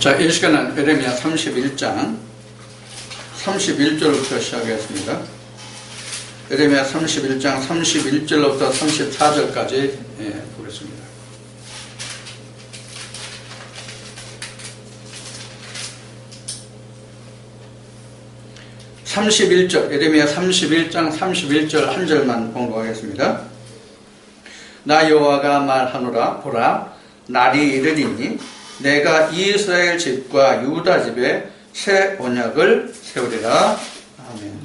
자, 이 시간은 에레미야 31장 31절부터 시작하겠습니다. 에레미야 31장 31절부터 34절까지 보겠습니다. 에레미야 31장 31절 한 절만 공부하겠습니다. 나 여호와가 말하노라. 보라, 날이 이르리니 내가 이스라엘 집과 유다 집에 새 언약을 세우리라. 아멘.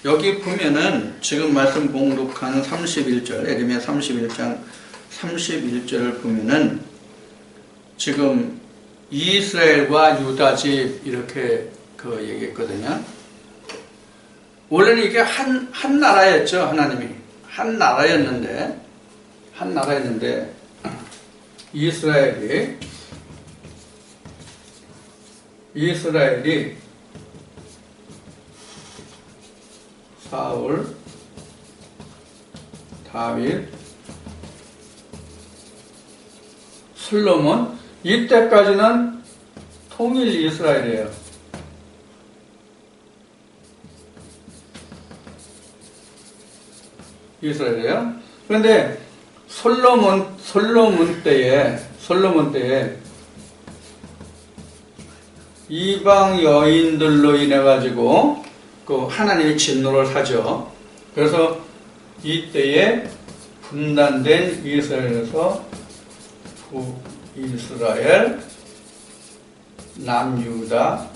여기 보면은 지금 말씀 공독한 31절, 에레미야 31장 31절을 보면은 지금 이스라엘과 유다 집 이렇게 얘기했거든요. 원래는 이게 한 나라였죠. 하나님이 한 나라였는데 이스라엘이 사울, 다윗, 솔로몬, 이때까지는 통일 이스라엘이에요. 그런데 솔로몬 때에 이방 여인들로 인해 가지고 하나님이 진노를 하죠. 그래서 이때에 분단된 이스라엘에서 북이스라엘, 남유다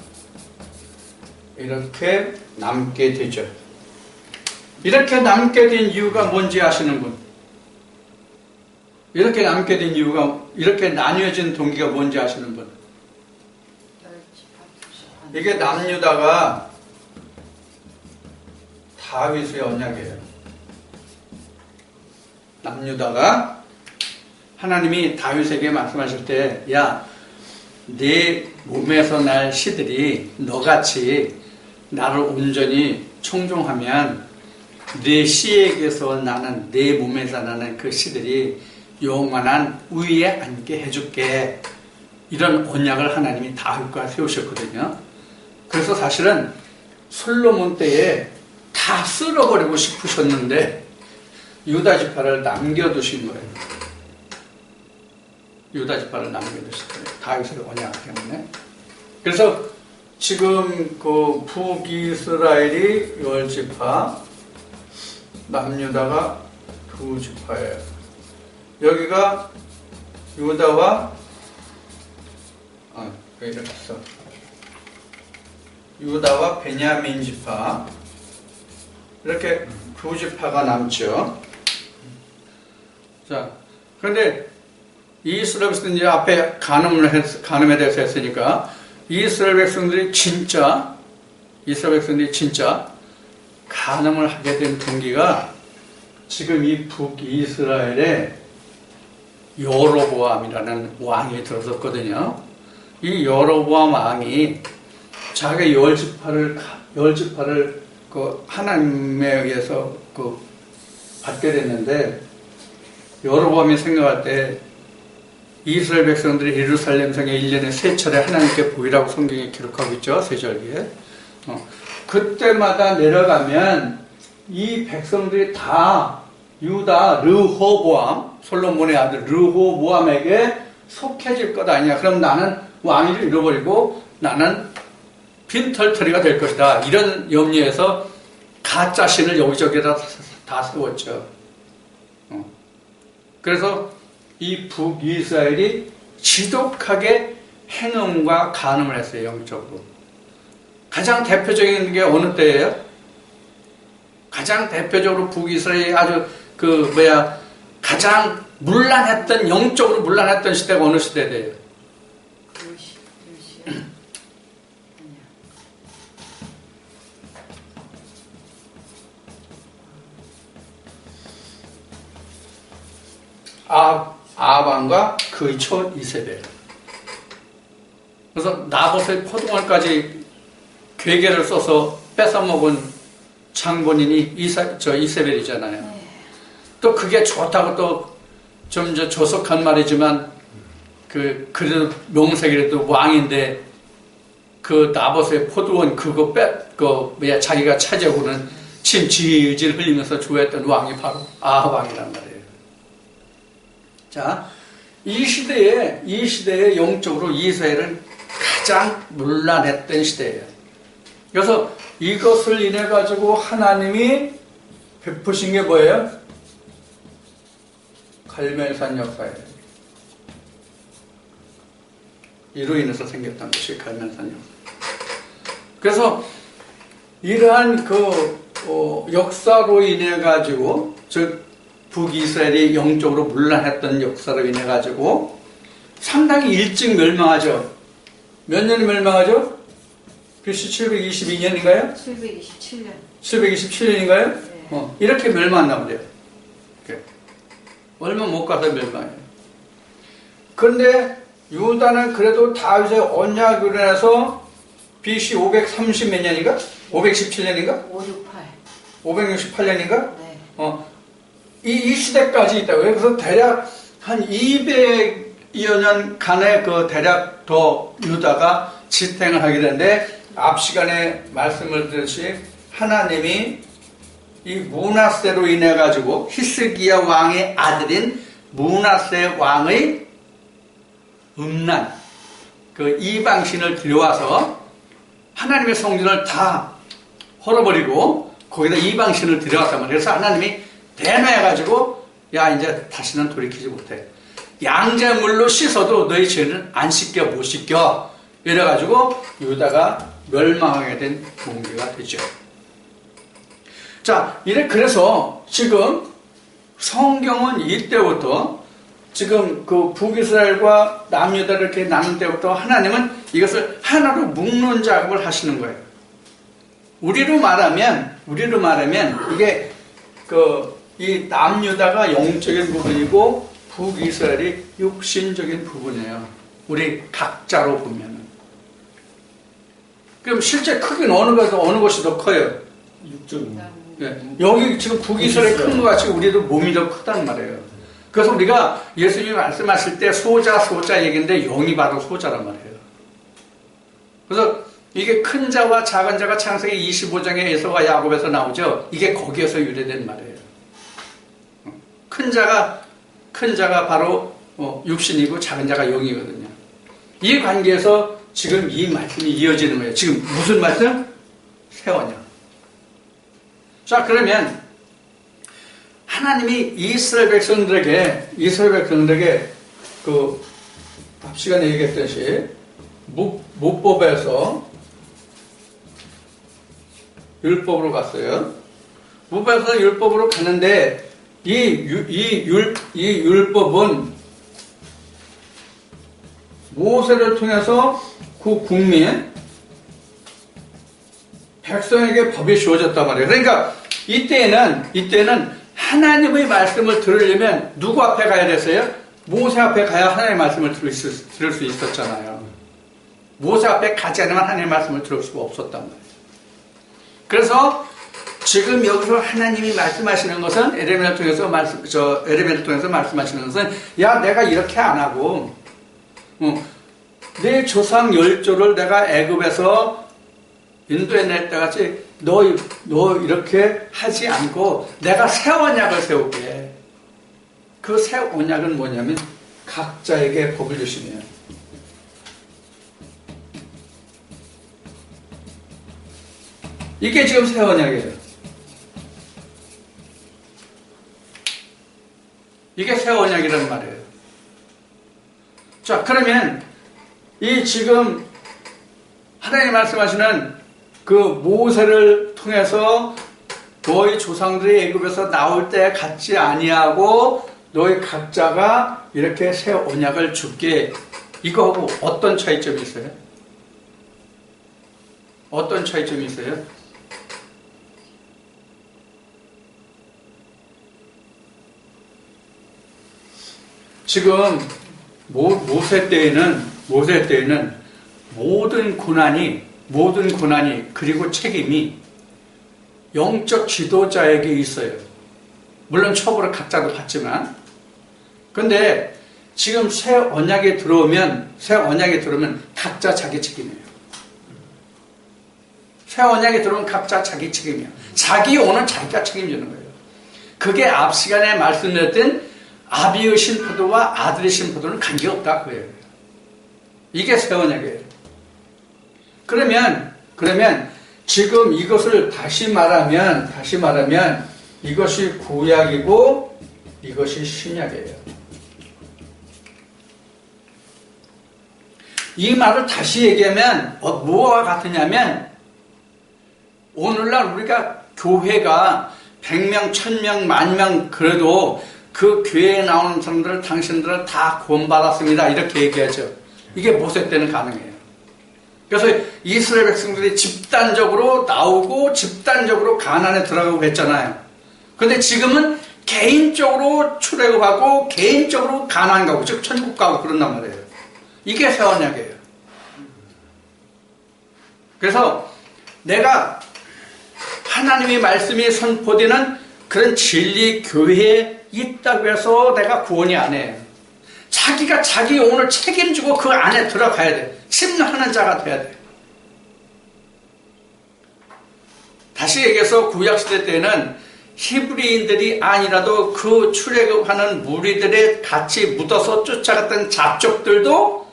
이렇게 남게 되죠. 이렇게 남게 된 이유가 뭔지 아시는 분? 이렇게 남게 된 이유가, 이렇게 나뉘어진 동기가 뭔지 아시는 분? 이게 남유다가 다윗의 언약이에요. 남유다가 하나님이 다윗에게 말씀하실 때, 야, 네 몸에서 날 씨들이 너같이 나를 온전히 청종하면 네 씨에게서 나는, 내 몸에서 나는 그 씨들이 영원한 위에 앉게 해줄게. 이런 언약을 하나님이 다윗과 세우셨거든요. 그래서 사실은 솔로몬 때에 다 쓸어버리고 싶으셨는데 유다 지파를 남겨두신 거예요. 유다 지파를 남겨두신 거예요. 다윗의 언약 때문에. 그래서 지금 북이스라엘이 10지파, 남유다가 2지파예요. 여기가 유다와 이렇게 써. 유다와 베냐민 지파, 이렇게 2지파가 남죠. 자, 그런데 이스라엘 백성들이 앞에 간음에 대해서 했으니까 이스라엘 백성들이 진짜 간음을 하게 된 동기가 지금 이 북이스라엘에 여로보암이라는 왕이 들어섰거든요. 이 여로보암 왕이 자기 10지파를 하나님에 의해서 받게 됐는데, 여로보암이 생각할 때 이스라엘 백성들이 예루살렘 성에 1년에 3차례 하나님께 보이라고 성경에 기록하고 있죠. 세절기에. 그때마다 내려가면 이 백성들이 다 유다 르호보암, 솔로몬의 아들 르호보암에게 속해질 것 아니냐. 그럼 나는 왕위를 잃어버리고 나는 빈털터리가 될 것이다. 이런 염려에서 가짜 신을 여기저기다 다 세웠죠. 그래서 이 북이스라엘이 지독하게 행음과 간음을 했어요. 영적으로. 가장 대표적인 게 어느 때예요? 가장 대표적으로 북이스라엘이 아주 가장 영적으로 문란했던 시대가 어느 시대예요? 아방과 그의 처 이세벨. 그래서 나봇의 포도원까지 괴계를 써서 뺏어먹은 장본인이 이세벨이잖아요. 또 그게 좋다고 또 좀 이제 조석한 말이지만 그래도 명색이라도 왕인데 그 나봇의 포도원 그거 자기가 차지하고는 침 질질 흘리면서 좋아했던 왕이 바로 아합 왕이란 말이에요. 자, 이 시대에 영적으로 이스라엘은 가장 문란했던 시대예요. 그래서 이것을 인해 가지고 하나님이 베푸신 게 뭐예요? 갈멜산 역사예요. 이로 인해서 생겼던 것이 갈멜산 역사. 그래서 이러한 역사로 인해 가지고 즉 북이스라엘이 영적으로 문란했던 역사로 인해 가지고 상당히 일찍 멸망하죠. 몇 년에 멸망하죠? BC 722년인가요? 727년. 727년인가요? 네. 이렇게 멸망한단 말이에요. 얼마 못 가서 멸망해요. 그런데 유다는 그래도 다윗의 언약으로 해서 BC 530 몇 년인가? 517년인가? 568년인가? 네. 이 시대까지 있다고요. 그래서 대략 한 200여 년간의 대략 더 유다가 지탱을 하게 되는데 앞 시간에 말씀을 드렸듯이 하나님이 이 므낫세로 인해 가지고 히스기야 왕의 아들인 므낫세 왕의 음란 이방신을 들여와서 하나님의 성전을 다 헐어버리고 거기다 이방신을 들여왔단 말이에요. 그래서 하나님이 대노해가지고 야 이제 다시는 돌이키지 못해. 양자물로 씻어도 너희 죄는 안 씻겨 못 씻겨. 이래가지고 유다가 멸망하게 된 동기가 되죠. 자, 그래서 지금 성경은 이때부터 지금 북이스라엘과 남유다를 이렇게 나눈 때부터 하나님은 이것을 하나로 묶는 작업을 하시는 거예요. 우리로 말하면 이게 이 남유다가 영적인 부분이고 북이스라엘이 육신적인 부분이에요. 우리 각자로 보면은. 그럼 실제 크기는 어느 것이 더 커요? 육적인. 네. 여기 지금 북이스라엘 큰 것 같이 우리도 몸이 더 크단 말이에요. 그래서 우리가 예수님이 말씀하실 때 소자 얘기인데 영이 바로 소자란 말이에요. 그래서 이게 큰 자와 작은 자가 창세기 25장에 에서와 야곱에서 나오죠. 이게 거기에서 유래된 말이에요. 큰 자가 바로 육신이고 작은 자가 영이거든요. 이 관계에서 지금 이 말씀이 이어지는 거예요. 지금 무슨 말씀? 새 언약. 자, 그러면 하나님이 이스라엘 백성들에게 앞 시간에 얘기했듯이 뭇법에서 율법으로 갔어요. 뭇법에서 율법으로 갔는데 이 율법은 모세를 통해서 그 국민 백성에게 법이 주어졌단 말이에요. 그러니까 이때는 하나님의 말씀을 들으려면 누구 앞에 가야 됐어요? 모세 앞에 가야 하나님의 말씀을 들을 수 있었잖아요. 모세 앞에 가지 않으면 하나님의 말씀을 들을 수가 없었단 말이에요. 그래서 지금 여기서 하나님이 말씀하시는 것은 에레미야를 통해서 말씀하시는 것은 야 내가 이렇게 안 하고 내 조상 열조를 내가 애굽에서 인도해낼 때 같이 너 이렇게 하지 않고 내가 새 언약을 세울게. 그 새 언약은 뭐냐면 각자에게 법을 주시네요. 이게 지금 새 언약이에요. 이게 새 언약이라는 말이에요. 자, 그러면 이 지금 하나님 말씀하시는 그 모세를 통해서 너희 조상들이 애굽에서 나올 때 같지 아니하고 너희 각자가 이렇게 새 언약을 줄게. 이거하고 어떤 차이점이 있어요? 어떤 차이점이 있어요? 지금 모세 때에는 모든 고난이 그리고 책임이 영적 지도자에게 있어요. 물론 처벌을 각자도 받지만 근데 지금 새 언약에 들어오면 각자 자기 책임이에요. 새 언약에 들어오면 각자 자기 책임이에요. 자기 영혼은 자기가 책임지는 거예요. 그게 앞 시간에 말씀드렸던 아비의 신포도와 아들의 신포도는 관계없다 그거예요. 이게 새 언약이에요. 그러면 지금 이것을 다시 말하면 이것이 구약이고 이것이 신약이에요. 이 말을 다시 얘기하면 뭐와 같으냐면 오늘날 우리가 교회가 100명, 1000명, 10,000명 그래도 그 교회에 나오는 사람들을 당신들은 다 구원받았습니다. 이렇게 얘기하죠. 이게 모세 때는 가능해요. 그래서 이스라엘 백성들이 집단적으로 나오고 집단적으로 가나안에 들어가고 했잖아요. 그런데 지금은 개인적으로 출애굽하고 개인적으로 가나안 가고 즉 천국 가고 그런단 말이에요. 이게 새 언약이에요. 그래서 내가 하나님의 말씀이 선포되는 그런 진리 교회에 있다고 해서 내가 구원이 안 해요. 자기가 자기 영혼을 책임지고 그 안에 들어가야 돼. 침노하는 자가 돼야 돼. 다시 얘기해서 구약시대 때는 히브리인들이 아니라도 그 출애굽하는 무리들의 같이 묻어서 쫓아갔던 잡족들도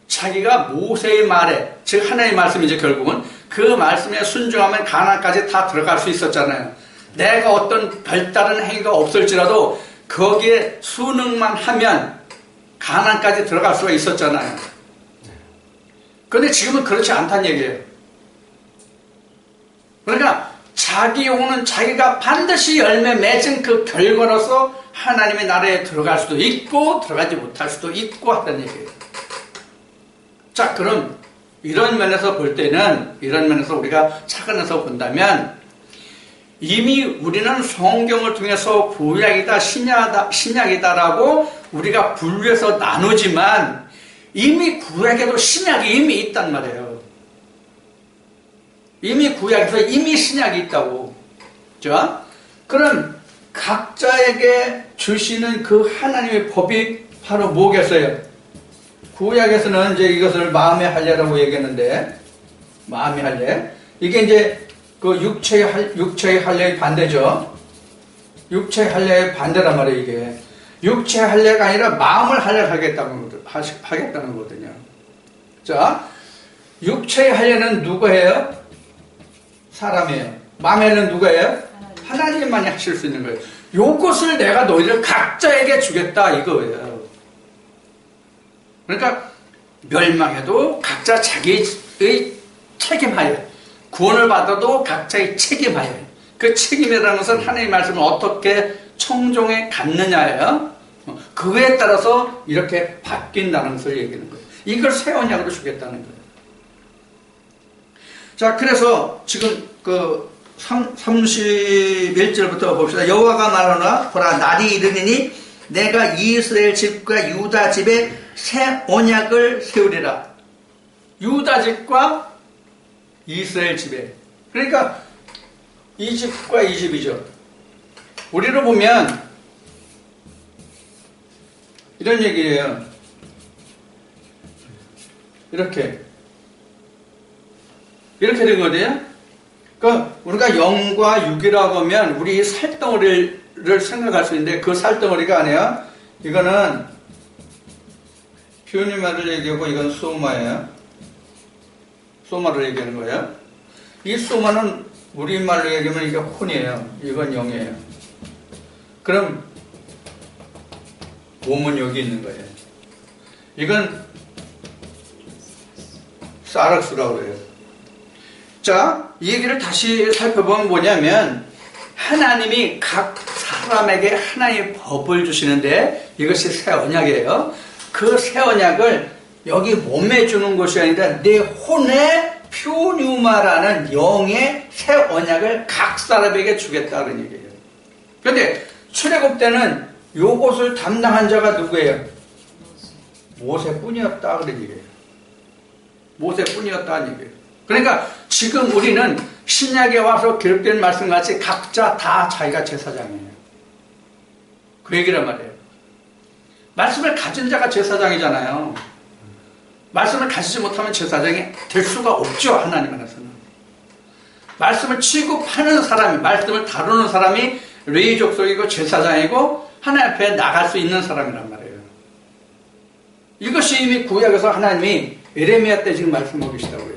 자기가 모세의 말에, 즉 하나님의 말씀이죠. 결국은 그 말씀에 순종하면 가나안까지 다 들어갈 수 있었잖아요. 내가 어떤 별다른 행위가 없을지라도 거기에 순응만 하면 가나안까지 들어갈 수가 있었잖아요. 그런데 지금은 그렇지 않다는 얘기예요. 그러니까 자기 영혼은 자기가 반드시 열매 맺은 그 결과로서 하나님의 나라에 들어갈 수도 있고 들어가지 못할 수도 있고 하다는 얘기예요. 자, 그럼 이런 면에서 볼 때는, 이런 면에서 우리가 착안해서 본다면 이미 우리는 성경을 통해서 구약이다 신약이다라고 우리가 분류해서 나누지만 이미 구약에도 신약이 이미 있단 말이에요. 이미 구약에서 이미 신약이 있다고. 자, 그럼 각자에게 주시는 그 하나님의 법이 바로 뭐겠어요? 구약에서는 이제 이것을 마음의 할례라고 얘기했는데, 마음의 할례. 이게 이제 그 육체의 할례의 반대죠. 육체의 할례의 반대란 말이에요, 이게. 육체의 할례가 아니라 마음을 하겠다는 거거든요. 자, 육체의 할례는 누가 해요? 사람이에요. 마음의 할례는 누가 해요? 하나님만이 하실 수 있는 거예요. 요것을 내가 너희들 각자에게 주겠다, 이거예요. 그러니까 멸망해도 각자 자기의 책임하여, 구원을 받아도 각자의 책임하여, 그 책임이라는 것은 하나님의 말씀을 어떻게 청종해 갔느냐예요. 그거에 따라서 이렇게 바뀐다는 것을 얘기하는 거예요. 이걸 새 언약으로 주겠다는 거예요. 자, 그래서 지금 그 31절부터 봅시다. 여호와가 말하노라, 보라, 날이 이르니니 내가 이스라엘 집과 유다 집에 새 언약을 세우리라. 유다 집과 이스라엘 집에. 그러니까 이 집과 이 집이죠. 우리로 보면 이런 얘기예요. 이렇게 된 거예요. 그러니까 우리가 0과 6이라고 하면 우리 살덩어리를 생각할 수 있는데 그 살덩어리가 아니야. 이거는 표현의 말을 얘기하고 이건 소마예요. 소마를 얘기하는 거예요. 이 소마는 우리말로 얘기하면 이게 혼이에요. 이건 0이에요. 그럼 몸은 여기 있는 거예요. 이건 사락수라고 그래요. 자, 이 얘기를 다시 살펴보면 뭐냐면 하나님이 각 사람에게 하나의 법을 주시는데 이것이 새 언약이에요. 그 새 언약을 여기 몸에 주는 것이 아니라 내 혼의 표뉴마라는 영의 새 언약을 각 사람에게 주겠다는 얘기예요. 그런데 출애굽 때는 요것을 담당한 자가 누구예요? 모세뿐이었다 그런 얘기예요. 모세뿐이었다는 얘기예요. 그러니까 지금 우리는 신약에 와서 기록된 말씀같이 각자 다 자기가 제사장이에요. 그 얘기란 말이에요. 말씀을 가진 자가 제사장이잖아요. 말씀을 가지지 못하면 제사장이 될 수가 없죠. 하나님 안에서는. 말씀을 취급하는 사람이, 말씀을 다루는 사람이 레위 족속이고 제사장이고 하나님 앞에 나갈 수 있는 사람이란 말이에요. 이것이 이미 구약에서 하나님이 예레미야 때 지금 말씀하고 계시다고요.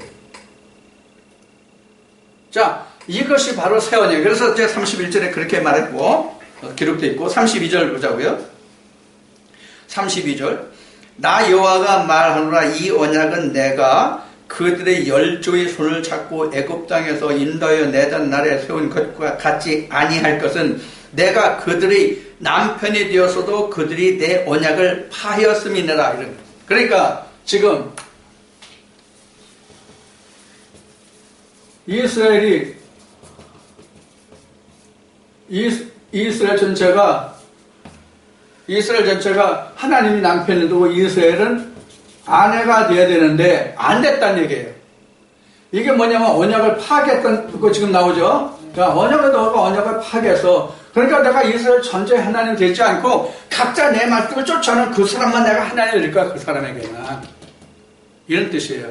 자, 이것이 바로 새 언약. 그래서 제 31절에 그렇게 말했고 기록되어 있고 32절 보자고요. 32절 나 여호와가 말하노라 이 언약은 내가 그들의 열조의 손을 잡고 애굽 땅에서 인도하여 내던 날에 세운 것과 같이 아니할 것은 내가 그들의 남편이 되었어도 그들이 내 언약을 파하였음이니라. 그러니까 지금 이스라엘 전체가 하나님이 남편이 되고 이스라엘은 아내가 돼야 되는데 안 됐다는 얘기예요. 이게 뭐냐면 언약을 파괴했던 거 지금 나오죠. 자, 언약을 넣어가 언약을 파괴해서 그러니까 내가 이스라엘 전체 하나님 되지 않고 각자 내 말씀을 쫓아오는 그 사람만 내가 하나님이 될 거야. 그 사람에게는 이런 뜻이에요.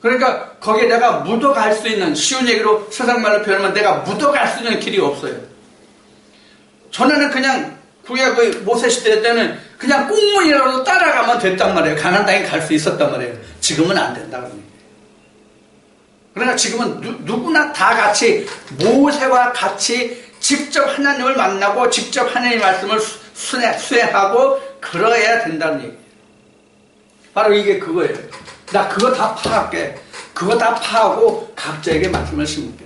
그러니까 거기에 내가 묻어갈 수 있는, 쉬운 얘기로 세상 말로 표현하면 내가 묻어갈 수 있는 길이 없어요. 전에는 그냥 구약 모세 시대 때는 그냥 꽁무니라도 따라가면 됐단 말이에요. 가나안 땅에 갈 수 있었단 말이에요. 지금은 안 된다는 얘기예요. 그러니까 지금은 누구나 다 같이 모세와 같이 직접 하나님을 만나고 직접 하나님의 말씀을 수행하고 그러해야 된다는 얘기예요. 바로 이게 그거예요. 나 그거 다 파할게. 그거 다 파하고 각자에게 말씀을 심을게.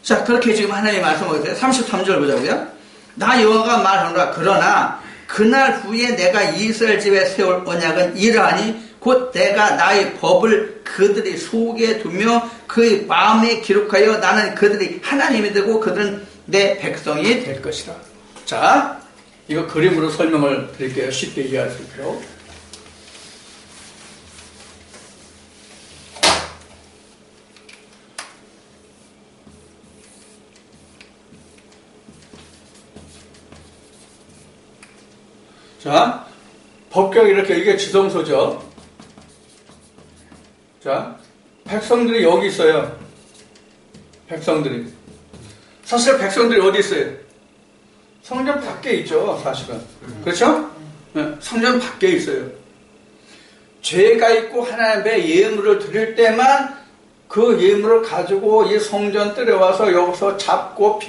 자, 그렇게 지금 하나님의 말씀을 보세요. 33절 보자고요. 나 여호와가 말하노라. 그러나 그날 후에 내가 이스라엘 집에 세울 언약은 이러하니 곧 내가 나의 법을 그들의 속에 두며 그의 마음에 기록하여 나는 그들이 하나님이 되고 그들은 내 백성이 될 것이라. 자, 이거 그림으로 설명을 드릴게요. 쉽게 이해할 수 있도록. 자, 법궤가 이렇게, 이게 지성소죠. 자, 백성들이 여기 있어요. 백성들이. 사실 백성들이 어디 있어요? 성전 밖에 있죠, 사실은. 그렇죠? 네, 성전 밖에 있어요. 죄가 있고 하나님의 예물을 드릴 때만 그 예물을 가지고 이 성전 뜰에 와서 여기서 잡고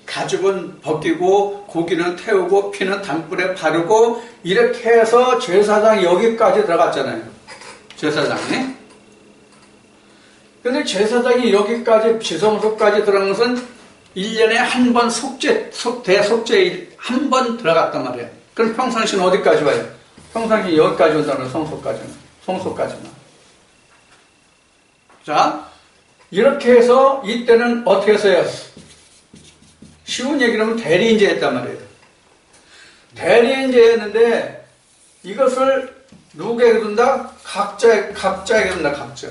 가죽은 벗기고 고기는 태우고 피는 담불에 바르고 이렇게 해서 제사장이 여기까지 들어갔잖아요. 제사장이. 근데 제사장이 여기까지 지성소까지 들어간 것은 1년에 한 번 대속죄 한 번 들어갔단 말이에요. 그럼 평상시는 어디까지 와요? 평상시 여기까지 온다는 성소까지만. 자, 이렇게 해서 이때는 어떻게 했어요? 쉬운 얘기로 하면 대리인제 했단 말이에요. 대리인제 했는데 이것을 누구에게 둔다? 각자에게 둔다, 각자.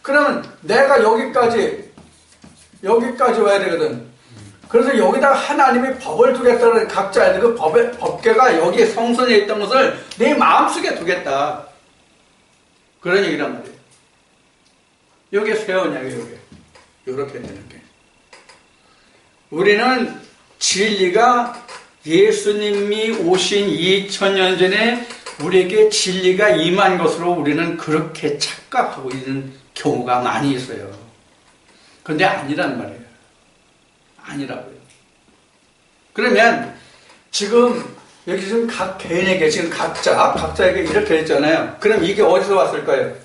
그러면 내가 여기까지 와야 되거든. 그래서 여기다 하나님이 법을 두겠다는 각자의 그 법궤가 여기 성전에 있던 것을 내 마음속에 두겠다. 그런 얘기란 말이에요. 이게 새 언약이에요, 이게. 이렇게 되는 게. 우리는 진리가 예수님이 오신 2000년 전에 우리에게 진리가 임한 것으로 우리는 그렇게 착각하고 있는 경우가 많이 있어요. 그런데 아니란 말이에요. 아니라고요. 그러면 지금 여기 지금 각 개인에게 지금 각자에게 이렇게 했잖아요. 그럼 이게 어디서 왔을까요?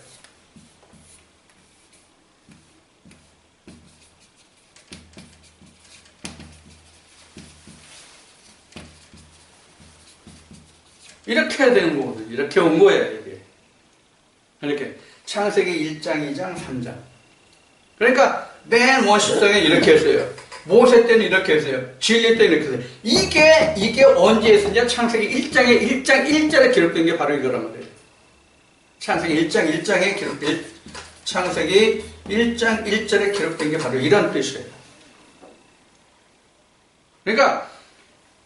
이렇게 해야 되는 거거든요. 이렇게 온 거예요, 이게. 이렇게. 창세기 1장, 2장, 3장. 그러니까 맨 원시성에 이렇게 했어요. 모세 때는 이렇게 했어요. 진리 때는 이렇게 했어요. 이게 언제 했었냐? 창세기 1장에 1장 1절에 기록된 게 바로 이거란 말이에요. 창세기 1장 1장에 기록된, 창세기 1장 1절에 기록된 게 바로 이런 뜻이에요. 그러니까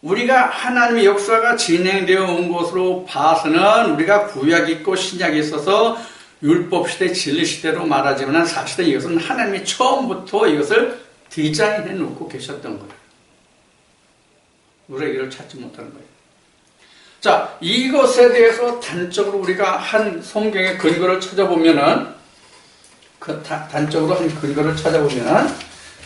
우리가 하나님의 역사가 진행되어 온 것으로 봐서는 우리가 구약이 있고 신약이 있어서 율법시대, 진리시대로 말하지만 사실은 이것은 하나님이 처음부터 이것을 디자인해 놓고 계셨던 거예요. 우리가 이걸 찾지 못하는 거예요. 자, 이것에 대해서 단적으로 우리가 한 성경의 근거를 찾아보면은, 단적으로 한 근거를 찾아보면은,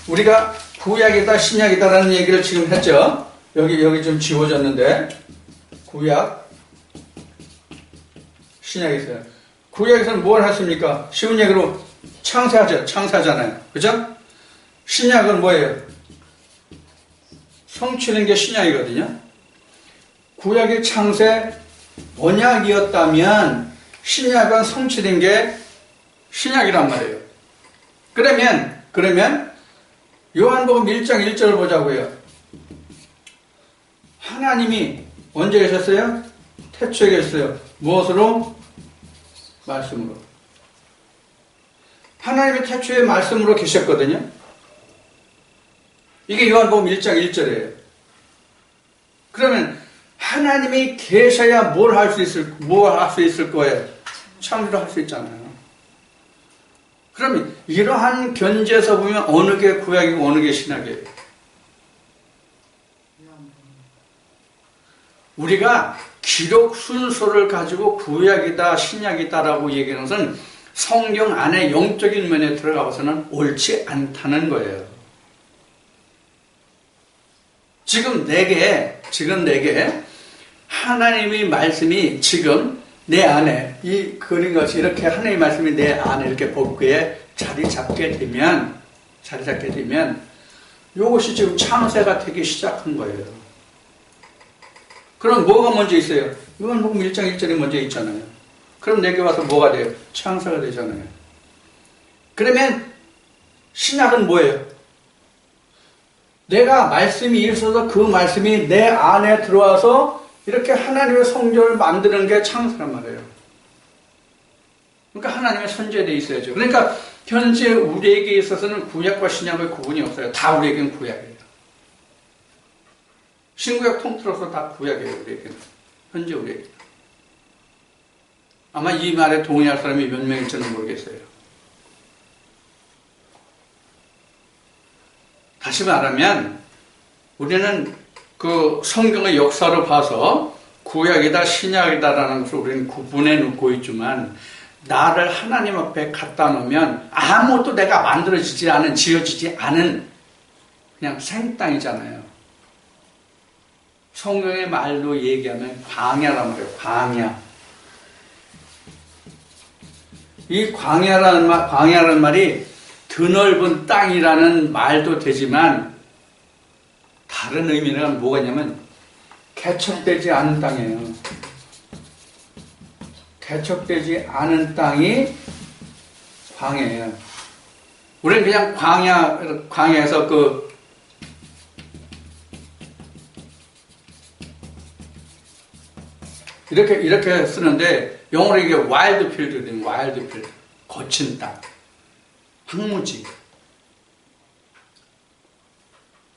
우리가 구약이다, 신약이다라는 얘기를 지금 했죠. 여기 좀 지워졌는데, 구약, 신약이 있어요. 구약에서는 뭘 하십니까? 쉬운 얘기로 창세하죠. 창세하잖아요. 그죠? 신약은 뭐예요? 성취는 게 신약이거든요. 구약의 창세 언약이었다면 신약은 성취된 게 신약이란 말이에요. 그러면 요한복음 1장 1절을 보자고요. 하나님이 언제 계셨어요? 태초에 계셨어요. 무엇으로? 말씀으로. 하나님이 태초에 말씀으로 계셨거든요. 이게 요한복음 1장 1절이에요. 그러면 하나님이 계셔야 뭘 할 수 있을 거예요? 창조를 할 수 있잖아요. 그러면 이러한 견지에서 보면 어느 게 구약이고 어느 게 신약이에요? 우리가 기록 순서를 가지고 구약이다, 신약이다라고 얘기하는 것은 성경 안에 영적인 면에 들어가 봐서는 옳지 않다는 거예요. 지금 내게 하나님의 말씀이 지금 내 안에 이 그림같이 이렇게 하나님의 말씀이 내 안에 이렇게 복구에 자리 잡게 되면 이것이 지금 창세가 되기 시작한 거예요. 그럼 뭐가 먼저 있어요? 요한복음 1장 1절이 먼저 있잖아요. 그럼 내게 와서 뭐가 돼요? 창세가 되잖아요. 그러면 신약은 뭐예요? 내가 말씀이 있어서 그 말씀이 내 안에 들어와서 이렇게 하나님의 성전을 만드는 게 창세란 말이에요. 그러니까 하나님의 선제되어 있어야죠. 그러니까 현재 우리에게 있어서는 구약과 신약의 구분이 없어요. 다 우리에게는 구약이에요. 신구약 통틀어서 다 구약이에요. 우리에게는. 현재 우리에게는. 아마 이 말에 동의할 사람이 몇 명일지는 모르겠어요. 다시 말하면 우리는 그 성경의 역사를 봐서 구약이다 신약이다라는 것을 우리는 구분해 놓고 있지만 나를 하나님 앞에 갖다 놓으면 아무것도 내가 만들어지지 않은 지어지지 않은 그냥 생땅이잖아요. 성경의 말로 얘기하면 광야란 말이에요. 광야. 이 광야라는 말이 드넓은 땅이라는 말도 되지만 다른 의미는 뭐가 있냐면 개척되지 않은 땅이에요. 개척되지 않은 땅이 광야예요. 우리는 그냥 광야에서 이렇게 쓰는데 영어로 이게 와일드 필드거든요. 와일드 필드. 거친 땅. 황무지.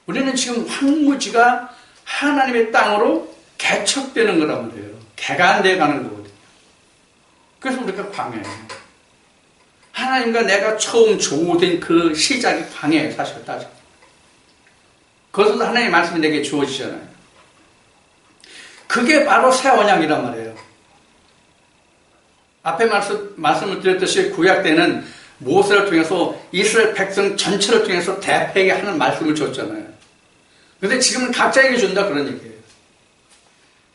우리는 지금 황무지가 하나님의 땅으로 개척되는 거란 말이에요. 개간되어 가는 거거든요. 그래서 우리가 광야예요. 하나님과 내가 처음 조우된 그 시작이 광야예요. 사실 따지고. 그것도 하나님의 말씀이 내게 주어지잖아요. 그게 바로 새 언약이란 말이에요. 앞에 말씀을 드렸듯이 구약 때는 모세를 통해서 이스라엘 백성 전체를 통해서 대표에게 하는 말씀을 줬잖아요. 근데 지금은 각자에게 준다 그런 얘기예요.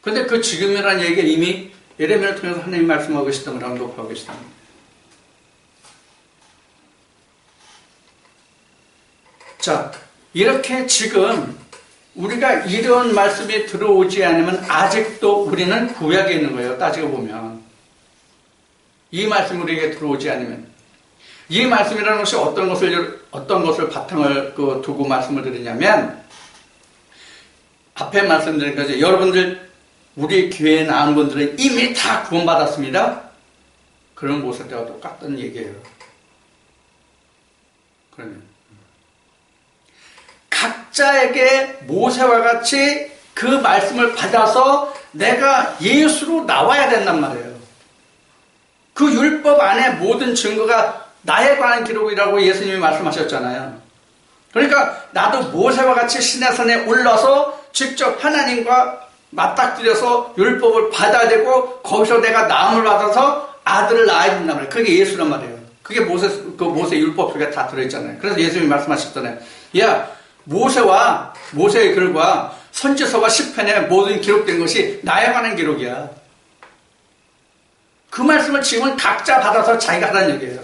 근데 그 지금이라는 얘기가 이미 예레미야를 통해서 하나님 말씀하고 계시던 걸 언급하고 계시다. 자, 이렇게 지금 우리가 이런 말씀이 들어오지 않으면 아직도 우리는 구약에 있는 거예요. 따지고 보면. 이 말씀이 우리에게 들어오지 않으면. 이 말씀이라는 것이 어떤 것을 바탕을 두고 말씀을 드리냐면, 앞에 말씀드린 거죠. 여러분들, 우리 교회에 나온 분들은 이미 다 구원받았습니다. 그런 모습 때와 똑같은 얘기예요. 그러면. 각자에게 모세와 같이 그 말씀을 받아서 내가 예수로 나와야 된단 말이에요. 그 율법 안에 모든 증거가 나에 관한 기록이라고 예수님이 말씀하셨잖아요. 그러니까 나도 모세와 같이 시내산에 올라서 직접 하나님과 맞닥뜨려서 율법을 받아야 되고 거기서 내가 나음을 받아서 아들을 낳아야 된단 말이에요. 그게 예수란 말이에요. 그게 모세 율법 속에 다 들어있잖아요. 그래서 예수님이 말씀하셨잖아요. 야, 모세의 글과 선지서와 시편에 모든 기록된 것이 나에 관한 기록이야. 그 말씀을 지금은 각자 받아서 자기가 하라는 얘기예요.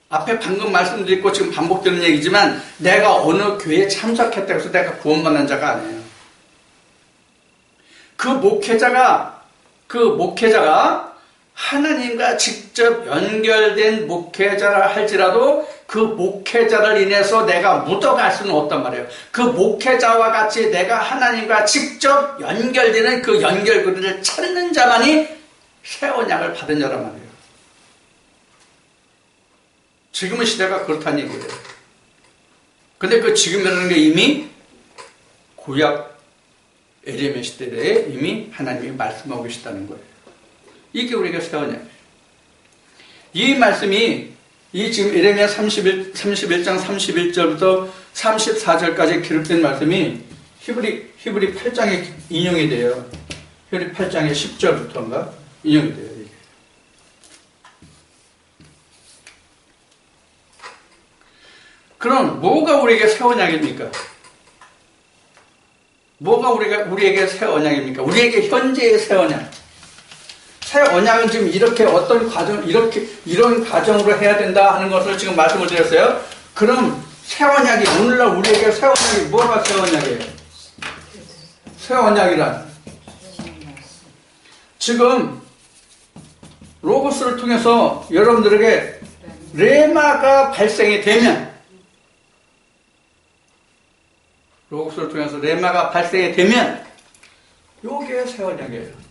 앞에 방금 말씀드렸고 지금 반복되는 얘기지만 내가 어느 교회에 참석했다고 해서 내가 구원받는 자가 아니에요. 그 목회자가 하나님과 직접 연결된 목회자라 할지라도 그 목회자를 인해서 내가 묻어갈 수는 없단 말이에요. 그 목회자와 같이 내가 하나님과 직접 연결되는 그 연결고리를 찾는 자만이 새 언약을 받은 자란 말이에요. 지금의 시대가 그렇다는 얘기예요. 근데 그 지금이라는 게 이미 구약 에레미야 시대에 이미 하나님이 말씀하고 계시다는 거예요. 이게 우리가 새 언약이에요. 이 말씀이 지금 에레미야 31장 31절부터 34절까지 기록된 말씀이 히브리 8장에 인용이 돼요. 히브리 8장의 10절부터인가 인용이 돼요. 이게. 그럼 뭐가 우리에게 새 언약입니까? 뭐가 우리에게 새 언약입니까? 우리에게 현재의 새 언약. 새 언약은 지금 이렇게 어떤 과정, 이런 과정으로 해야 된다 하는 것을 지금 말씀을 드렸어요. 그럼 새 언약이, 오늘날 우리에게 새 언약이 뭐가 새 언약이에요? 새 언약이란 지금 로고스를 통해서 여러분들에게 레마가 발생이 되면, 로고스를 통해서 레마가 발생이 되면 요게 새 언약이에요.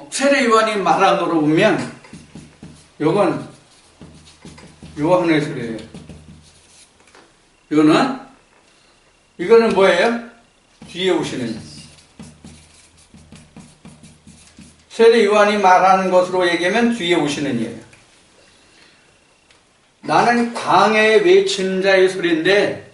세례 요한이 말한 거로 보면 요건 요한의 소리예요. 이거는 뭐예요? 뒤에 오시는 세례 요한이 말하는 것으로 얘기하면 뒤에 오시는 이에요. 나는 광야에 외치는 자의 소리인데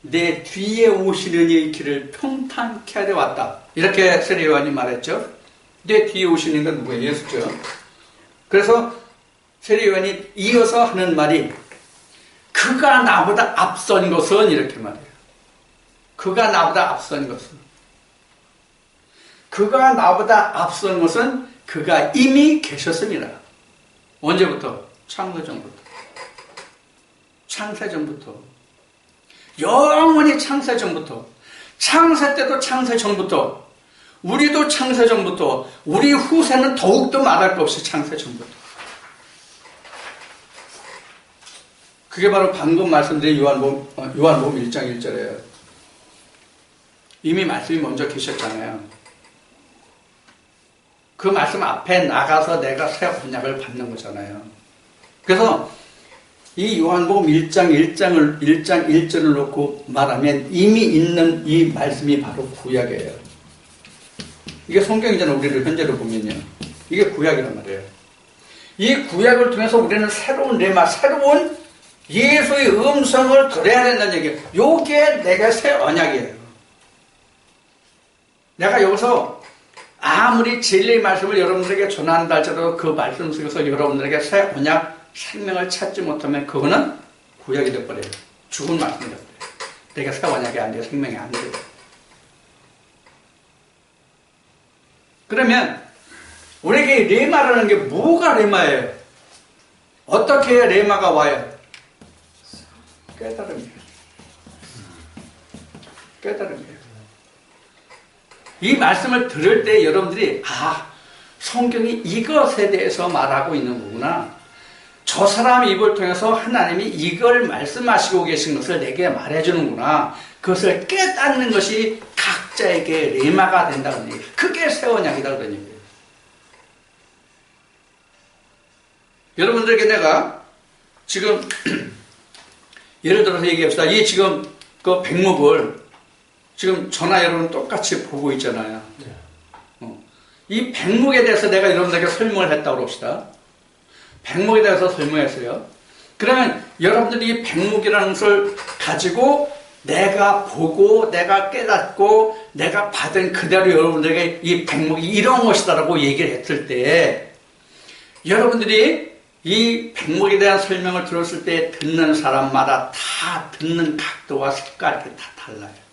내 뒤에 오시는 이의 길을 평탄케 하려 왔다. 이렇게 세례 요한이 말했죠. 내 뒤에 오시는 건 누구예요? 예수죠. 그래서 세례 요한이 이어서 하는 말이 그가 나보다 앞선 것은 이렇게 말해요. 그가 나보다 앞선 것은 그가 이미 계셨습니다. 언제부터? 창세전부터. 영원히 창세전부터. 창세 때도 창세전부터. 우리도 창세전부터. 우리 후세는 더욱더 말할 것 없이 창세전부터. 그게 바로 방금 말씀드린 요한복음 1장 1절이에요. 이미 말씀이 먼저 계셨잖아요. 그 말씀 앞에 나가서 내가 새 언약을 받는 거잖아요. 그래서 이 요한복음 1장 1절을 놓고 말하면 이미 있는 이 말씀이 바로 구약이에요. 이게 성경이잖아요. 우리를 현재로 보면요. 이게 구약이란 말이에요. 이 구약을 통해서 우리는 새로운 레마, 새로운 예수의 음성을 들어야 된다는 얘기예요. 요게 내가 새 언약이에요. 내가 여기서 아무리 진리의 말씀을 여러분들에게 전한다 할지라도 그 말씀 속에서 여러분들에게 새 언약, 생명을 찾지 못하면 그거는 구약이 되어버려요. 죽은 말씀이 되어버려요. 내가 새 언약이 안 돼요. 생명이 안 돼요. 그러면 우리에게 레마라는 게 뭐가 레마예요? 어떻게 해야 레마가 와요? 깨달음이에요. 이 말씀을 들을 때 여러분들이 성경이 이것에 대해서 말하고 있는 거구나. 저 사람의 입을 통해서 하나님이 이걸 말씀하시고 계신 것을 내게 말해주는구나. 그것을 깨닫는 것이 각자에게 레마가 된다는 얘기예요. 그게 새 언약이다 그런 얘기예요. 여러분들에게 내가 지금 예를 들어서 얘기합시다. 이 지금 그 백목을 지금 전화 여러분 똑같이 보고 있잖아요. 이 백목에 대해서 내가 여러분들에게 설명을 했다고 합시다. 백목에 대해서 설명했어요. 그러면 여러분들이 이 백목이라는 것을 가지고 내가 보고 내가 깨닫고 내가 받은 그대로 여러분들에게 이 백목이 이런 것이다라고 얘기를 했을 때 여러분들이 이 백목에 대한 설명을 들었을 때 듣는 사람마다 다 듣는 각도와 색깔이 다 달라요.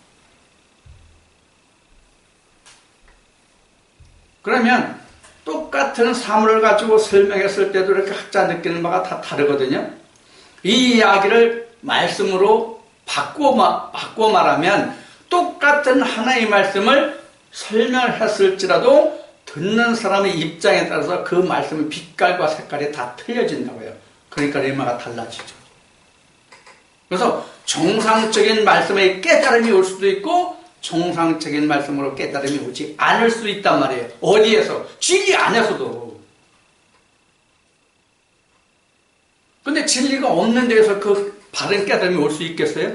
그러면 똑같은 사물을 가지고 설명했을 때도 이렇게 각자 느끼는 바가 다 다르거든요. 이 이야기를 말씀으로 바꿔 말하면 똑같은 하나의 말씀을 설명을 했을지라도 듣는 사람의 입장에 따라서 그 말씀의 빛깔과 색깔이 다 틀려진다고요. 그러니까 레마가 달라지죠. 그래서 정상적인 말씀에 깨달음이 올 수도 있고 정상적인 말씀으로 깨달음이 오지 않을 수 있단 말이에요. 어디에서? 진리 안에서도. 근데 진리가 없는 데에서 그 바른 깨달음이 올 수 있겠어요?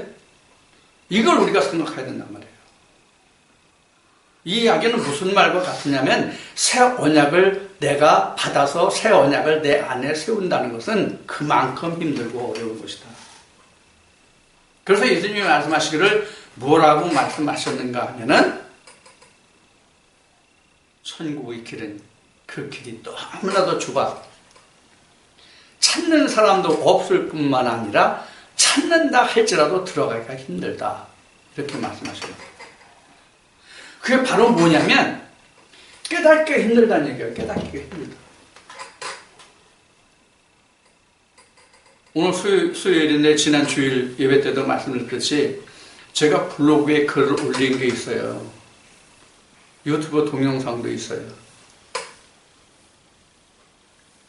이걸 우리가 생각해야 된단 말이에요. 이 이야기는 무슨 말과 같으냐면 새 언약을 내가 받아서 새 언약을 내 안에 세운다는 것은 그만큼 힘들고 어려운 것이다. 그래서 예수님이 말씀하시기를 뭐라고 말씀하셨는가 하면은 천국의 길은 그 길이 너무나도 좁아 찾는 사람도 없을 뿐만 아니라 찾는다 할지라도 들어가기가 힘들다. 이렇게 말씀하셔요. 그게 바로 뭐냐면 깨닫기가 힘들다는 얘기예요. 깨닫기가 힘들다. 오늘 수요일인데 지난 주일 예배 때도 말씀드렸듯이 제가 블로그에 글을 올린 게 있어요. 유튜브 동영상도 있어요.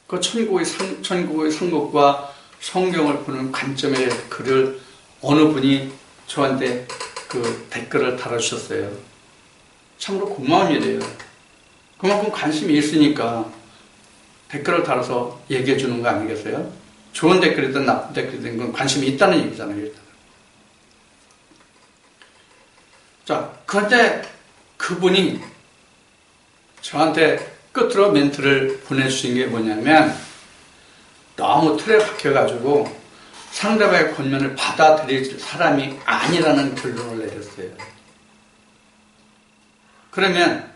그 천국의 상급과 성경을 보는 관점의 글을 어느 분이 저한테 그 댓글을 달아주셨어요. 참으로 고마운 일이에요. 그만큼 관심이 있으니까 댓글을 달아서 얘기해 주는 거 아니겠어요? 좋은 댓글이든 나쁜 댓글이든 그건 관심이 있다는 얘기잖아요. 일단. 자, 그런데 그분이 저한테 끝으로 멘트를 보내주신 게 뭐냐면 너무 틀에 박혀가지고 상대방의 권면을 받아들일 사람이 아니라는 결론을 내렸어요. 그러면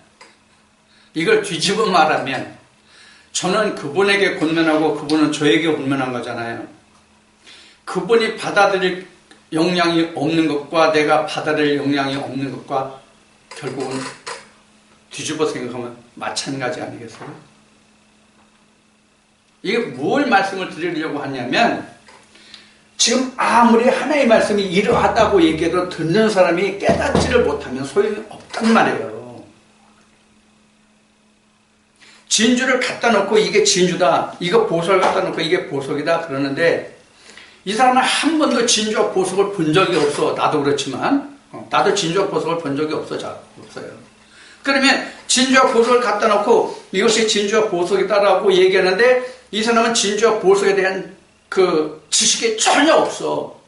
이걸 뒤집어 말하면 저는 그분에게 권면하고 그분은 저에게 권면한 거잖아요. 그분이 받아들일 역량이 없는 것과 내가 받아들일 역량이 없는 것과 결국은 뒤집어 생각하면 마찬가지 아니겠어요? 이게 뭘 말씀을 드리려고 하냐면 지금 아무리 하나의 말씀이 이러하다고 얘기해도 듣는 사람이 깨닫지를 못하면 소용이 없단 말이에요. 진주를 갖다 놓고 이게 진주다, 이거 보석을 갖다 놓고 이게 보석이다 그러는데 이 사람은 한 번도 진주와 보석을 본 적이 없어. 나도 그렇지만 나도 진주와 보석을 본 적이 없어요. 그러면 진주와 보석을 갖다 놓고 이것이 진주와 보석이다라고 얘기하는데 이 사람은 진주와 보석에 대한 그 지식이 전혀 없어.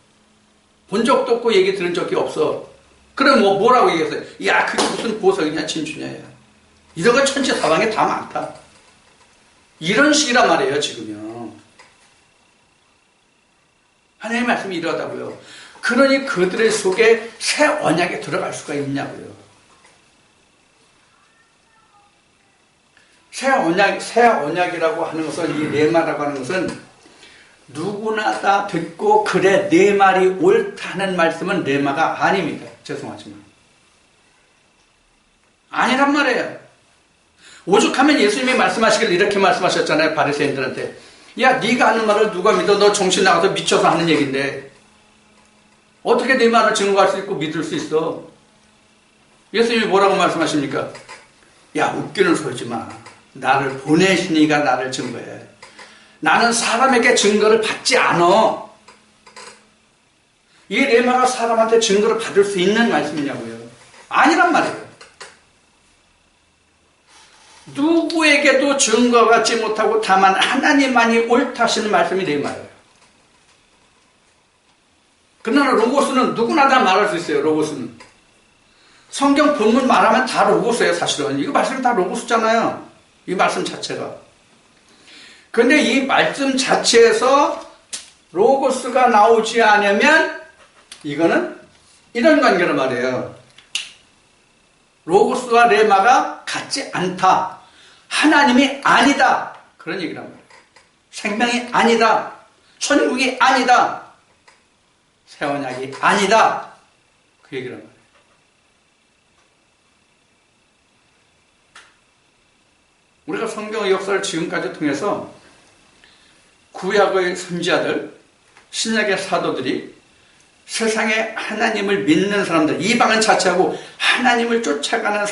본 적도 없고 얘기 들은 적이 없어. 그럼 뭐라고 얘기했어요? 야, 그게 무슨 보석이냐 진주냐. 이런 거 천지사방에 다 많다. 이런 식이란 말이에요, 지금요. 하나님의 말씀이 이러하다고요. 그러니 그들의 속에 새 언약에 들어갈 수가 있냐고요. 새 언약이라고 하는 것은, 이 레마라고 하는 것은 누구나 다 듣고 그래 내 말이 옳다는 말씀은 레마가 아닙니다. 죄송하지만 아니란 말이에요. 오죽하면 예수님이 말씀하시길 이렇게 말씀하셨잖아요. 바리새인들한테. 야, 네가 하는 말을 누가 믿어? 너 정신 나가서 미쳐서 하는 얘기인데 어떻게 내 말을 증거할 수 있고 믿을 수 있어? 예수님이 뭐라고 말씀하십니까? 야, 웃기는 소리지 마. 나를 보내시니가 나를 증거해. 나는 사람에게 증거를 받지 않아. 이 레마가 사람한테 증거를 받을 수 있는 말씀이냐고요. 아니란 말이에요. 누구에게도 증거받지 못하고 다만 하나님만이 옳다 하시는 말씀이 내 말이에요. 그러나 로고스는 누구나 다 말할 수 있어요. 로고스는 성경 본문 말하면 다 로고스예요. 사실은 이거 말씀 다 로고스잖아요. 이 말씀 자체가. 그런데 이 말씀 자체에서 로고스가 나오지 않으면 이거는 이런 관계란 말이에요. 로고스와 레마가 같지 않다. 하나님이 아니다. 그런 얘기란 말이에요. 생명이 아니다. 천국이 아니다. 새 언약이 아니다. 그 얘기란 말이에요. 우리가 성경의 역사를 지금까지 통해서 구약의 선지자들, 신약의 사도들이 세상에 하나님을 믿는 사람들, 이방은 자체하고 하나님을 쫓아가는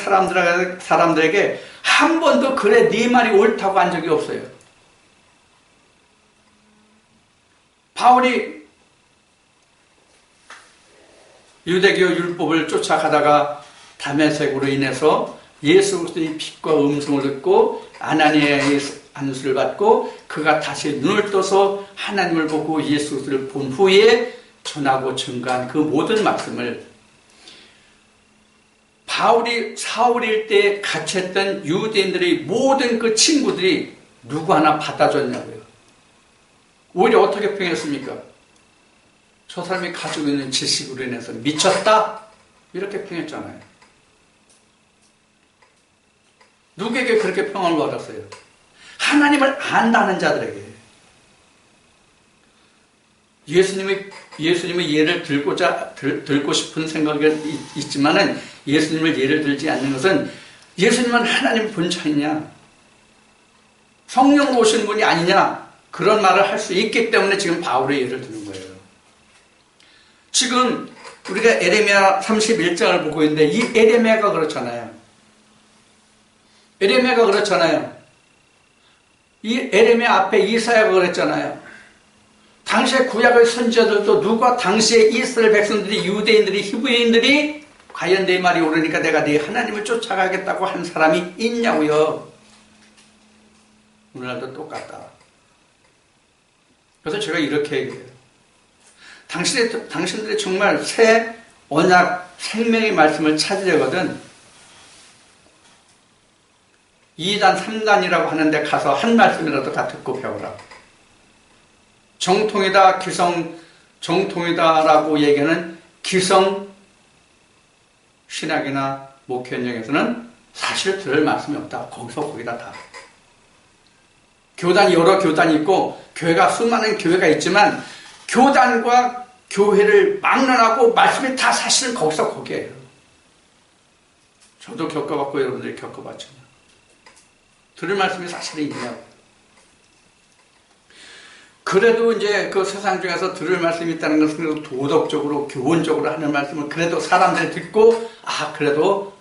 사람들에게 한 번도 그래 네 말이 옳다고 한 적이 없어요. 바울이 유대교 율법을 쫓아가다가 다메섹으로 인해서 예수 그리스도의 빛과 음성을 듣고 아나니아의 안수를 받고 그가 다시 눈을 떠서 하나님을 보고 예수 그리스도를 본 후에 전하고 증거한 그 모든 말씀을 바울이 사울일 때 갇혔던 유대인들의 모든 그 친구들이 누구 하나 받아줬냐고요. 오히려 어떻게 평했습니까? 저 사람이 가지고 있는 지식으로 인해서 미쳤다? 이렇게 평했잖아요. 누구에게 그렇게 평을 받았어요? 하나님을 안다는 자들에게. 예수님의 예를 들고 싶은 생각이 있지만은 예수님을 예를 들지 않는 것은 예수님은 하나님 본체이냐? 성령으로 오신 분이 아니냐? 그런 말을 할 수 있기 때문에 지금 바울의 예를 드는 거예요. 지금 우리가 에레미야 31장을 보고 있는데 이 에레미야가 그렇잖아요. 에레미야가 그렇잖아요. 이 에레미야 앞에 이사야가 그랬잖아요. 당시에 구약의 선지자들도 누가 당시에 이스라엘 백성들이 유대인들이 히브리인들이 과연 내 말이 옳으니까 내가 네 하나님을 쫓아가겠다고 한 사람이 있냐고요. 오늘날도 똑같다. 그래서 제가 이렇게 얘기해요. 당신들이 정말 새 언약 생명의 말씀을 찾으려거든 2단 3단이라고 하는데 가서 한 말씀이라도 다 듣고 배워라. 정통이다 정통이다라고 얘기하는 기성 신학이나 목회 현장에서는 사실 들을 말씀이 없다. 거기다 다. 교단이 여러 교단이 있고 교회가 수많은 교회가 있지만 교단과 교회를 막론하고 말씀이 다 사실은 거기에요. 저도 겪어봤고 여러분들이 겪어봤잖아요. 들을 말씀이 사실이 있냐고. 그래도 이제 그 세상 중에서 들을 말씀이 있다는 것은 그래도 도덕적으로, 교훈적으로 하는 말씀을 그래도 사람들이 듣고, 그래도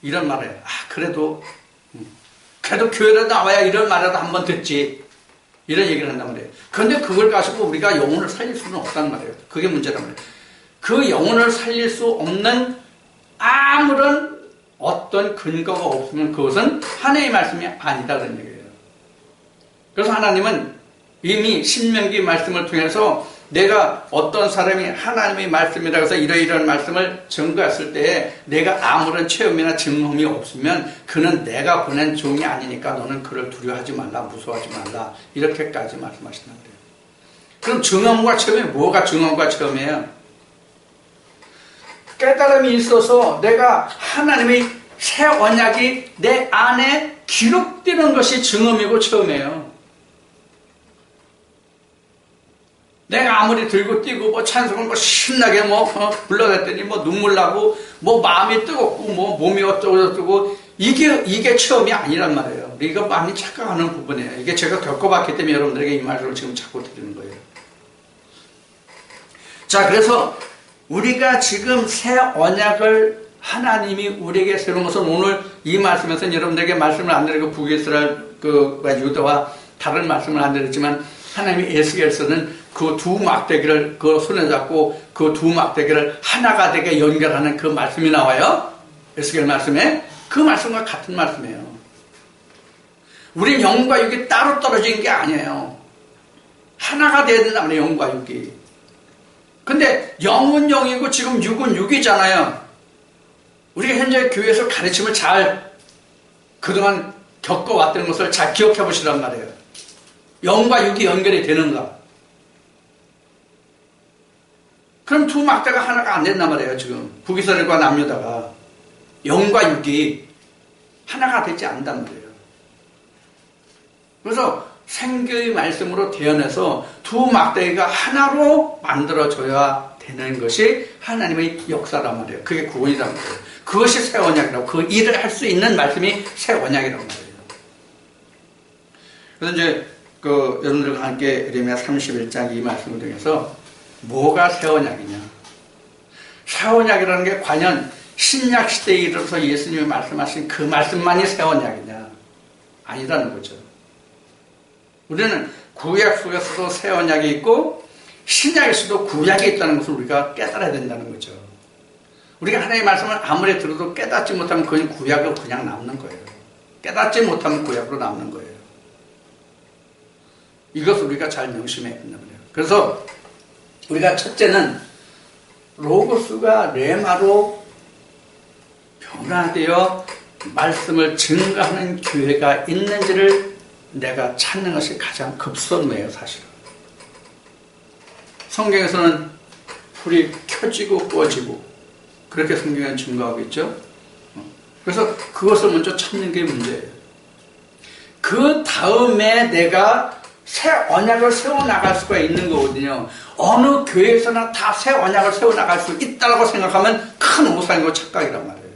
이런 말이에요. 그래도 교회로 나와야 이런 말이라도 한번 듣지. 이런 얘기를 한단 말이에요. 그런데 그걸 가지고 우리가 영혼을 살릴 수는 없단 말이에요. 그게 문제란 말이에요. 그 영혼을 살릴 수 없는 아무런 어떤 근거가 없으면 그것은 하나님의 말씀이 아니다라는 얘기예요. 그래서 하나님은 이미 신명기 말씀을 통해서 내가 어떤 사람이 하나님의 말씀이라고 해서 이러이러한 말씀을 증거했을 때에 내가 아무런 체험이나 증험이 없으면 그는 내가 보낸 종이 아니니까 너는 그를 두려워하지 말라, 무서워하지 말라, 이렇게까지 말씀하신단 말이에요. 그럼 증험과 체험이 뭐가 증험과 체험이에요? 깨달음이 있어서 내가 하나님의 새 언약이 내 안에 기록되는 것이 증험이고 체험이에요. 내가 아무리 들고 뛰고 찬송을 신나게 불러댔더니 눈물 나고 마음이 뜨겁고 몸이 어쩌고 이게 체험이 아니란 말이에요. 우리가 많이 착각하는 부분이에요. 이게 제가 겪어봤기 때문에 여러분들에게 이 말을 지금 자꾸 드리는 거예요. 자, 그래서 우리가 지금 새 언약을 하나님이 우리에게 세운 것은 오늘 이 말씀에서는 여러분들에게 말씀을 안 드리고 북이스라엘 유다와 다른 말씀을 안 드렸지만 하나님이 에스겔서는 그 두 막대기를 손에 잡고 그 두 막대기를 하나가 되게 연결하는 그 말씀이 나와요. 에스겔 말씀에 그 말씀과 같은 말씀이에요. 우린 영과 육이 따로 떨어진 게 아니에요. 하나가 돼야 된단 말이에요, 영과 육이. 근데 영은 영이고 지금 육은 육이잖아요. 우리가 현재 교회에서 가르침을 잘 그동안 겪어왔던 것을 잘 기억해 보시란 말이에요. 영과 육이 연결이 되는가? 그럼 두 막대가 하나가 안 된단 말이에요, 지금. 북이스라엘과 남유다가. 영과 육이 하나가 되지 않는단 말이에요. 그래서 생교의 말씀으로 대언해서 두 막대기가 하나로 만들어져야 되는 것이 하나님의 역사란 말이에요. 그게 구원이란 말이에요. 그것이 새 언약이라고, 그 일을 할 수 있는 말씀이 새 언약이란 말이에요. 그래서 이제 여러분들과 함께 에레미야 31장 이 말씀을 통해서 뭐가 새 언약이냐? 새 언약이라는 게 과연 신약 시대에 이르러서 예수님이 말씀하신 그 말씀만이 새 언약이냐? 아니라는 거죠. 우리는 구약 속에서도 새 언약이 있고 신약에서도 구약이 있다는 것을 우리가 깨달아야 된다는 거죠. 우리가 하나님의 말씀을 아무리 들어도 깨닫지 못하면 그건 구약으로 그냥 남는 거예요. 깨닫지 못하면 구약으로 남는 거예요. 이것을 우리가 잘 명심해야 된단 말이에요. 그래서 우리가 첫째는 로고스가 레마로 변화되어 말씀을 증거하는 교회가 있는지를 내가 찾는 것이 가장 급선무예요, 사실은. 성경에서는 불이 켜지고 꺼지고 그렇게 성경은 증거하고 있죠. 그래서 그것을 먼저 찾는 게 문제예요. 그 다음에 내가 새 언약을 세워나갈 수가 있는 거거든요. 어느 교회에서나 다 새 언약을 세워나갈 수 있다고 생각하면 큰 오산이고 착각이란 말이에요.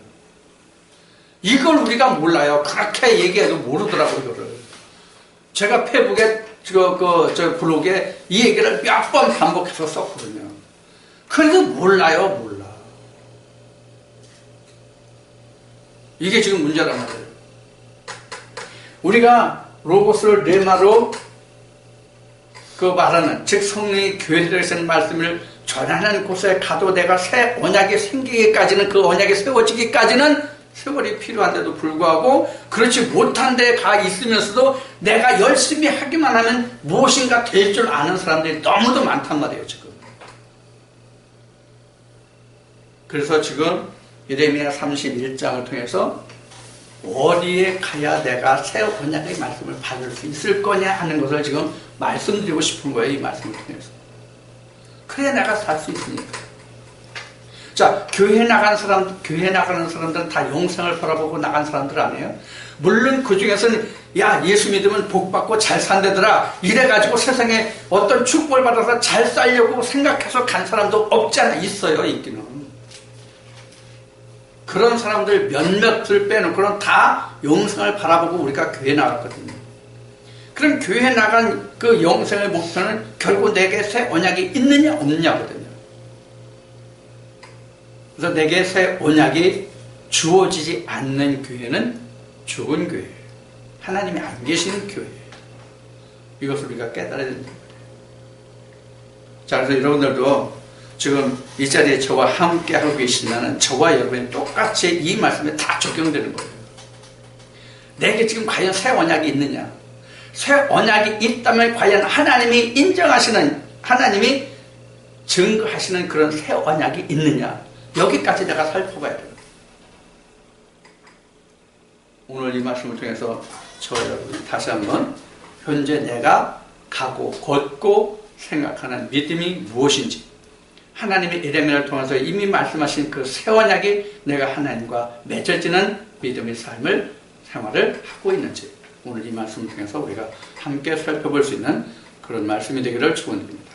이걸 우리가 몰라요. 그렇게 얘기해도 모르더라고요, 이거를. 제가 페북에, 저 블로그에 이 얘기를 몇 번 반복해서 썼거든요. 그래도 몰라요, 몰라. 이게 지금 문제란 말이에요. 우리가 로고스를 레마로 말하는, 즉 성령이 교회들에서는 말씀을 전하는 곳에 가도 내가 새 언약이 생기기까지는, 그 언약이 세워지기까지는 세월이 필요한데도 불구하고 그렇지 못한 데 가 있으면서도 내가 열심히 하기만 하면 무엇인가 될 줄 아는 사람들이 너무도 많단 말이에요, 지금. 그래서 지금 예레미야 31장을 통해서 어디에 가야 내가 새 언약의 말씀을 받을 수 있을 거냐 하는 것을 지금 말씀드리고 싶은 거예요, 이 말씀을 통해서. 그래야 내가 살 수 있으니까. 자, 교회 나가는 사람들은 다 영생을 바라보고 나간 사람들 아니에요? 물론 그 중에서는, 야, 예수 믿으면 복 받고 잘 산다더라, 이래가지고 세상에 어떤 축복을 받아서 잘 살려고 생각해서 간 사람도 없지 않아 있어요, 있기는. 그런 사람들 몇몇을 빼놓고는 다 영생을 바라보고 우리가 교회 나갔거든요. 그럼 교회 나간 그 영생의 목표는 결국 내게 새 언약이 있느냐 없느냐거든요. 그래서 내게 새 언약이 주어지지 않는 교회는 죽은 교회예요. 하나님이 안 계시는 교회예요. 이것을 우리가 깨달아야 된다. 자, 그래서 여러분들도 지금 이 자리에 저와 함께 하고 계시면 저와 여러분이 똑같이 이 말씀에 다 적용되는 거예요. 내게 지금 과연 새 언약이 있느냐? 새 언약이 있다면 과연 하나님이 인정하시는, 하나님이 증거하시는 그런 새 언약이 있느냐? 여기까지 내가 살펴봐야 돼요. 오늘 이 말씀을 통해서 저와 여러분이 다시 한번 현재 내가 가고 걷고 생각하는 믿음이 무엇인지, 하나님의 예레미야를 통해서 이미 말씀하신 그 새 언약이 내가 하나님과 맺어지는 믿음의 삶을 생활을 하고 있는지, 오늘 이 말씀을 통해서 우리가 함께 살펴볼 수 있는 그런 말씀이 되기를 축원드립니다.